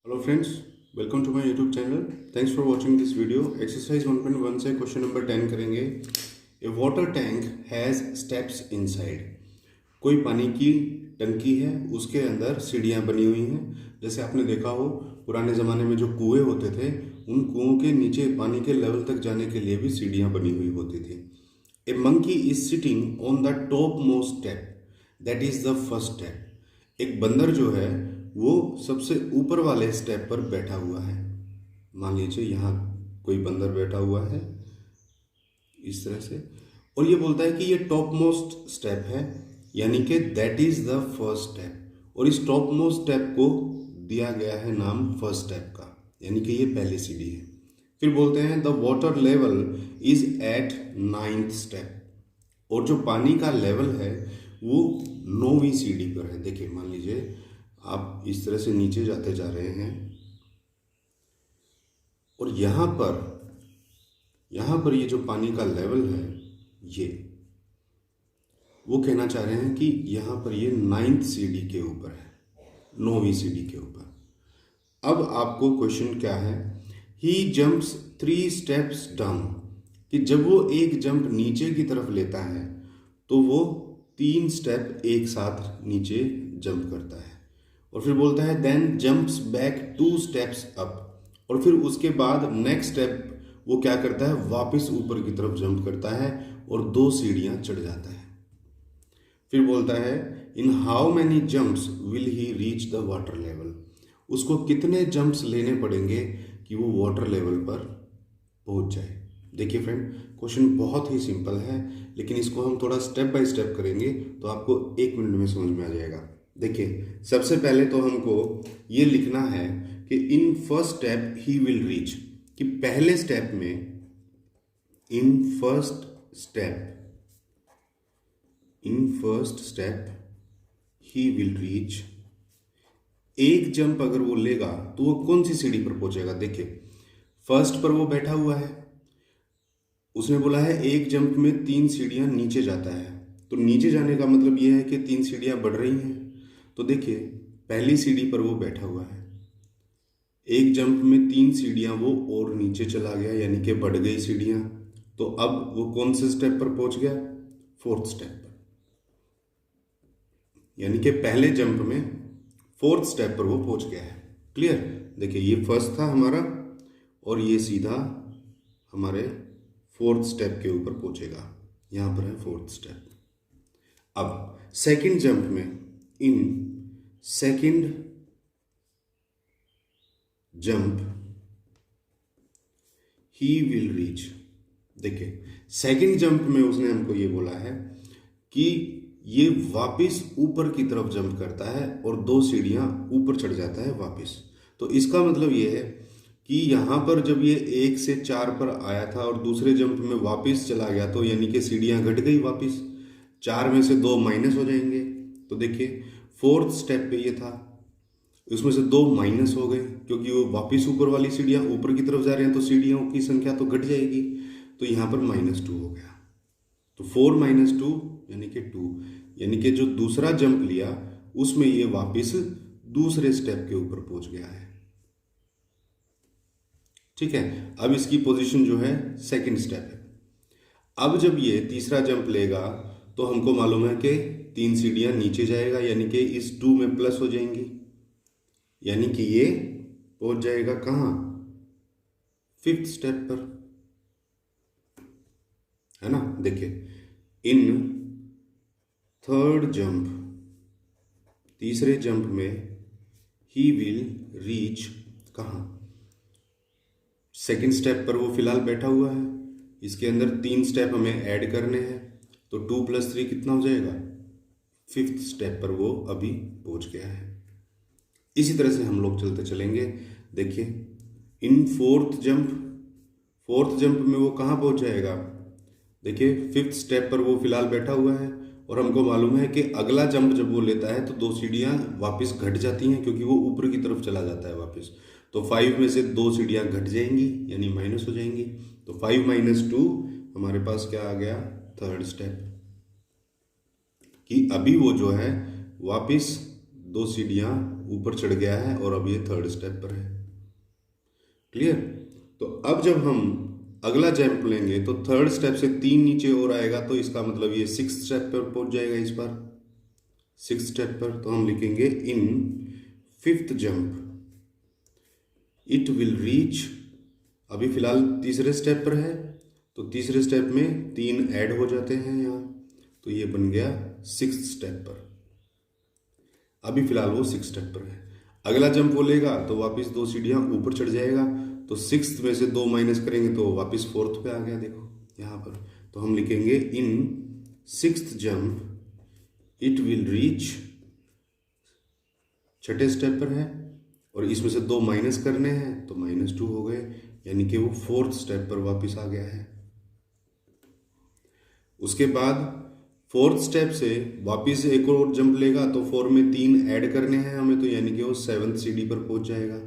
Hello friends, welcome to my YouTube channel. Thanks for watching this video. Exercise 1.1 से question number 10 करेंगे। A water tank has steps inside. कोई पानी की टंकी है, उसके अंदर सीढ़ियाँ बनी हुई हैं। जैसे आपने देखा हो पुराने ज़माने में जो कुएँ होते थे, उन कुओं के नीचे पानी के लेवल तक जाने के लिए भी सीढ़ियाँ बनी हुई होती थी। A monkey is sitting on the top most step, that is the first step. एक बंदर जो है वो सबसे ऊपर वाले स्टेप पर बैठा हुआ है। मान लीजिए यहाँ कोई बंदर बैठा हुआ है इस तरह से, और ये बोलता है कि ये टॉप मोस्ट स्टेप है, यानी कि that is the first step. और इस टॉप मोस्ट स्टेप को दिया गया है नाम फर्स्ट स्टेप का, यानी कि ये पहली सीढ़ी है। फिर बोलते हैं the water level is at 9th step, और जो पानी का लेवल है वो 9वीं सीढ़ी पर है। देखिए मान लीजिए आप इस तरह से नीचे जाते जा रहे हैं, और यहाँ पर ये जो पानी का लेवल है, ये वो कहना चाह रहे हैं कि यहाँ पर ये 9th सीढ़ी के ऊपर है, 9वीं सीढ़ी के ऊपर। अब आपको क्वेश्चन क्या है, ही जंप्स 3 स्टेप्स डाउन, कि जब वो एक जंप नीचे की तरफ लेता है तो वो 3 स्टेप एक साथ नीचे जंप करता है। और फिर बोलता है then jumps back 2 steps up, और फिर उसके बाद नेक्स्ट स्टेप वो क्या करता है, वापस ऊपर की तरफ जंप करता है और 2 सीढ़ियां चढ़ जाता है। फिर बोलता है in how many jumps will he reach the water level, उसको कितने जंप्स लेने पड़ेंगे कि वो वाटर लेवल पर पहुंच जाए। देखिए फ्रेंड, क्वेश्चन बहुत ही सिंपल है, लेकिन इसको हम थोड़ा स्टेप बाय स्टेप करेंगे तो आपको 1 मिनट में समझ में आ जाएगा। देखिए सबसे पहले तो हमको ये लिखना है कि in first step he will reach, कि पहले स्टेप में, in first step he will reach. एक जंप अगर वो लेगा तो वो कौन सी सीढ़ी पर पहुंचेगा। देखिए फर्स्ट पर वो बैठा हुआ है, उसने बोला है एक जंप में 3 सीढ़ियां नीचे जाता है, तो नीचे जाने का मतलब ये है कि 3 सीढ़ियां बढ़ रही हैं। तो देखिए पहली सीढ़ी पर वो बैठा हुआ है, एक जंप में 3 सीढ़ियां वो और नीचे चला गया, यानी कि बढ़ गई सीढ़ियां। तो अब वो कौन से स्टेप पर पहुंच गया, 4th स्टेप पर, यानी कि पहले जंप में 4th स्टेप पर वो पहुंच गया है। क्लियर। देखिए ये फर्स्ट था हमारा, और ये सीधा हमारे 4th स्टेप के ऊपर पहुंचेगा। यहां पर है 4th स्टेप। अब सेकंड जंप में, in second jump he will reach. देखिए सेकंड जंप में उसने हमको ये बोला है कि ये वापस ऊपर की तरफ जंप करता है और 2 सीढ़ियां ऊपर चढ़ जाता है वापस। तो इसका मतलब ये है कि यहाँ पर जब ये 1 से 4 पर आया था और दूसरे जंप में वापस चला गया, तो यानी कि सीढ़ियां घट गई वापस, 4 में से 2 माइनस हो जाएंगे। तो देखिए 4th स्टेप पे ये था, उसमें से 2 माइनस हो गए, क्योंकि वो वापस ऊपर वाली सीढ़ियां ऊपर की तरफ जा रहे हैं, तो सीढ़ियों की संख्या तो घट जाएगी। तो यहाँ पर -2 हो गया। तो 4 - 2 यानी कि 2, यानी कि जो दूसरा जंप लिया उसमें ये वापस दूसरे स्टेप के ऊपर पहुंच गया है। ठीक है। अब इसकी पोजीशन जो है सेकंड स्टेप है। अब जब ये तीसरा जंप लेगा तो हमको मालूम है कि 3 सीढ़ियां नीचे जाएगा, यानी कि इस 2 में प्लस हो जाएंगी, यानी कि ये पहुंच जाएगा कहाँ, 5th स्टेप पर, है ना। देखिए इन थर्ड जंप, तीसरे जंप में ही विल रीच कहाँ, सेकंड स्टेप पर वो फिलहाल बैठा हुआ है, इसके अंदर 3 स्टेप हमें ऐड करने हैं, तो 2 + 3 कितना हो जाएगा, 5th स्टेप पर वो अभी पहुंच गया है। इसी तरह से हम लोग चलते चलेंगे। देखिए इन फोर्थ जंप में वो कहाँ पहुंच जाएगा। देखिए 5th स्टेप पर वो फिलहाल बैठा हुआ है, और हमको मालूम है कि अगला जंप जब वो लेता है तो 2 सीढ़ियाँ वापस घट जाती हैं, क्योंकि वो ऊपर की तरफ चला जाता है वापस। तो 5 में से 2 सीढ़ियाँ घट जाएंगी, यानी माइनस हो जाएंगी। तो 5 - 2 हमारे पास क्या आ गया, 3rd स्टेप, कि अभी वो जो है वापस 2 सीढ़ियाँ ऊपर चढ़ गया है और अब ये थर्ड स्टेप पर है। क्लियर? तो अब जब हम अगला जंप लेंगे तो थर्ड स्टेप से 3 नीचे और आएगा, तो इसका मतलब ये 6th स्टेप पर पहुंच जाएगा। इस बार 6th स्टेप पर तो हम लिखेंगे इन 5th jump it will reach, अभी फिलहाल तीसरे स्टेप पर है तो तीसरे स्टेप में 3 ऐड हो जाते हैं यहाँ, तो ये बन गया 6th स्टेप पर। अभी फिलहाल वो 6th स्टेप पर है। अगला जंप वो लेगा तो वापस 2 सीढ़ियाँ ऊपर चढ़ जाएगा, तो 6th में से 2 माइनस करेंगे तो वापस 4th पे आ गया। देखो यहाँ पर तो हम लिखेंगे इन 6th jump it will reach, छठे स्टेप पर है और इसमें से 2 माइनस करने हैं तो -2 हो गए, यानी कि वो 4th स्टेप पर वापस आ गया है। उसके बाद 4th स्टेप से वापस एक और जंप लेगा तो 4 में 3 ऐड करने हैं हमें, तो यानी कि वो 7th सीढ़ी पर पहुंच जाएगा।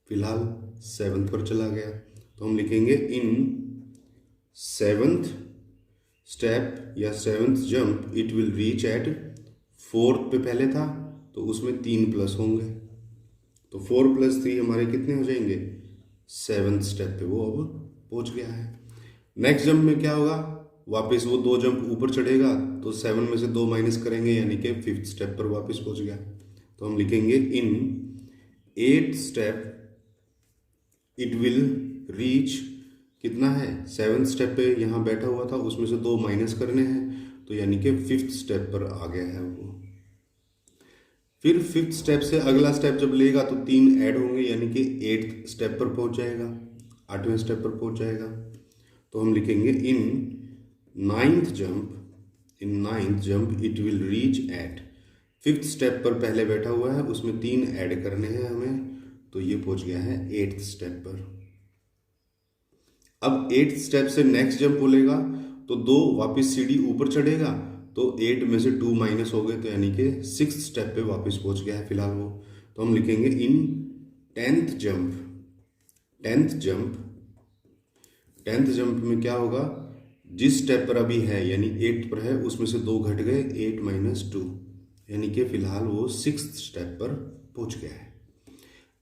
फिलहाल 7th पर चला गया, तो हम लिखेंगे इन 7th स्टेप या 7th jump it will reach at, 4th पे पहले था तो उसमें 3 प्लस होंगे, तो 4 + 3 हमारे कितने हो जाएंगे, 7th स्टेप पे वो अब पहुंच गया है। नेक्स्ट जंप में क्या होगा, वापस वो 2 जंप ऊपर चढ़ेगा तो 7 में से 2 माइनस करेंगे, यानी कि 5th स्टेप पर वापस पहुंच गया। तो हम लिखेंगे इन 8th step it will reach, कितना है 7th स्टेप पे यहाँ बैठा हुआ था, उसमें से 2 माइनस करने हैं, तो यानी कि 5th स्टेप पर आ गया है वो। फिर 5th स्टेप से अगला स्टेप जब लेगा तो 3 ऐड होंगे, यानी कि 8th स्टेप पर पहुंच जाएगा, 8वें स्टेप पर पहुंच जाएगा। तो हम लिखेंगे इन 9th jump it will reach at, 5th step पर पहले बैठा हुआ है उसमें 3 ऐड करने हैं हमें, तो ये पहुंच गया है 8th स्टेप पर। अब 8th स्टेप से नेक्स्ट जंप बोलेगा तो 2 वापस सीढ़ी ऊपर चढ़ेगा, तो 8 में से 2 माइनस हो गए, तो यानी कि 6th स्टेप पे वापस पहुंच गया है फिलहाल वो। तो हम लिखेंगे इन 10th जंप में क्या होगा, जिस स्टेप पर अभी है यानी 8th पर है उसमें से 2 घट गए, 8 - 2, यानी कि फिलहाल वो 6th स्टेप पर पहुंच गया है।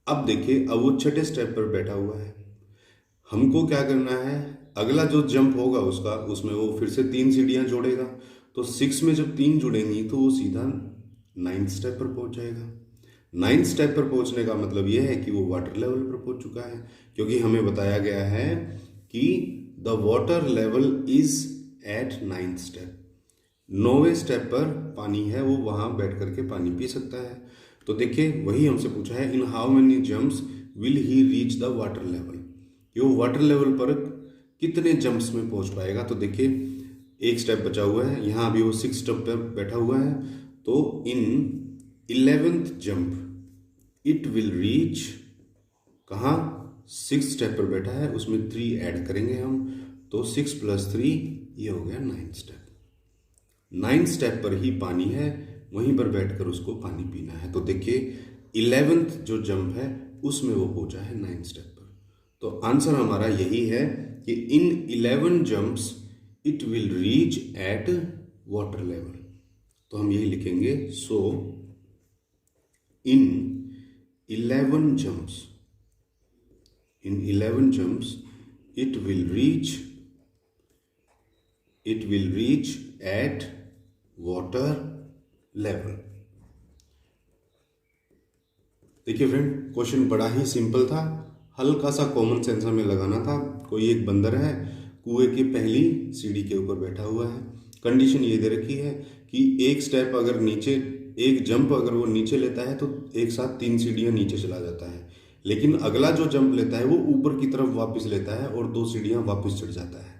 अब देखिए, अब वो छठे स्टेप पर बैठा हुआ है, हमको क्या करना है, अगला जो जंप होगा उसमें वो फिर से 3 सीढ़ियां जोड़ेगा, तो 6 में जब 3 जुड़ेंगी तो वो सीधा 9th स्टेप पर पहुंच जाएगा। 9th स्टेप पर पहुंचने का मतलब ये है कि वो वाटर लेवल पर पहुंच चुका है, क्योंकि हमें बताया गया है कि the water level is at 9th step, 9वें स्टेप पर पानी है, वो वहां बैठ करके पानी पी सकता है। तो देखिए वही हमसे पूछा है, in how many jumps will he reach the water level, कि वो वाटर लेवल पर कितने जंप्स में पहुंच पाएगा। तो देखिए एक स्टेप बचा हुआ है, यहाँ अभी वो 6th स्टेप पर बैठा हुआ है, तो इन 11th jump it will reach, कहाँ 6th स्टेप पर बैठा है उसमें 3 ऐड करेंगे हम, तो 6 + 3 ये हो गया 9th स्टेप। 9th स्टेप पर ही पानी है, वहीं पर बैठकर उसको पानी पीना है। तो देखिए 11th जो जंप है उसमें वो पहुंचा है 9th स्टेप पर। तो आंसर हमारा यही है कि इन 11 jumps it will reach at water level. तो हम यही लिखेंगे, सो इन 11 jumps it will reach at water level। देखिए फ्रेंड, क्वेश्चन बड़ा ही सिंपल था, हल्का सा कॉमन सेंस हमें लगाना था। कोई एक बंदर है, कुएं की पहली सीढ़ी के ऊपर बैठा हुआ है, कंडीशन ये दे रखी है कि एक स्टेप अगर नीचे, एक जंप अगर वो नीचे लेता है तो एक साथ 3 सीढ़ियां नीचे चला जाता है, लेकिन अगला जो जंप लेता है वो ऊपर की तरफ वापस लेता है और 2 सीढ़ियां वापस चढ़ जाता है।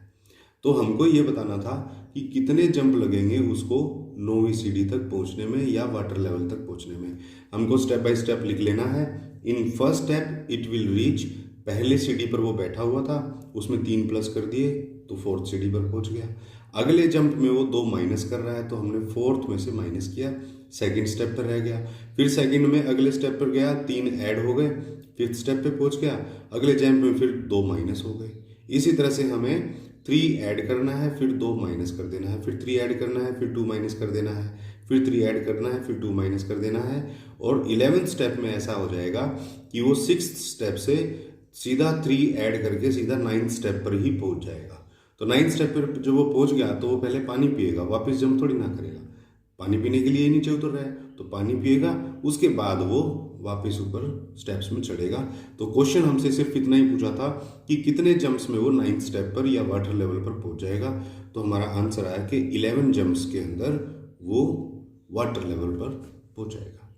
तो हमको ये बताना था कि कितने जंप लगेंगे उसको 9वीं सीढ़ी तक पहुंचने में या वाटर लेवल तक पहुंचने में। हमको स्टेप बाय स्टेप लिख लेना है। In first step it will reach, पहले सीढ़ी पर वो बैठा हुआ था, उसमें 3 प्लस कर दिए तो 4th सीढ़ी पर पहुंच गया। अगले जंप में वो 2 माइनस कर रहा है तो हमने 4th में से माइनस किया, 2nd स्टेप पर रह गया। फिर 2nd में अगले स्टेप पर गया, 3 ऐड हो गए, 5th स्टेप पे पहुंच गया। अगले जंप में फिर 2 माइनस हो गए। इसी तरह से हमें 3 ऐड करना है, फिर 2 माइनस कर देना है, फिर 3 ऐड करना है, फिर 2 माइनस कर देना है, फिर 3 ऐड करना है, फिर 2 माइनस कर देना है, और 11th स्टेप में ऐसा हो जाएगा कि वो 6th स्टेप से सीधा 3 ऐड करके सीधा 9th स्टेप पर ही पहुंच जाएगा। तो 9th स्टेप पर जब वो पहुंच गया तो वो पहले पानी पिएगा, वापस जंप थोड़ी ना करेगा, पानी पीने के लिए नीचे उतर रहा है तो पानी पिएगा, उसके बाद वो वापस ऊपर स्टेप्स में चढ़ेगा। तो क्वेश्चन हमसे सिर्फ इतना ही पूछा था कि कितने जंप्स में वो 9th स्टेप पर या वाटर लेवल पर पहुंच जाएगा। तो हमारा आंसर आया कि 11 जंप्स के अंदर वो वाटर लेवल पर पहुंच जाएगा।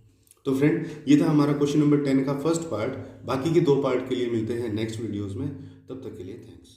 तो फ्रेंड, ये था हमारा क्वेश्चन नंबर 10 का फर्स्ट पार्ट। बाकी के 2 पार्ट के लिए मिलते हैं नेक्स्ट वीडियोज़ में, तब तक के लिए थैंक्स।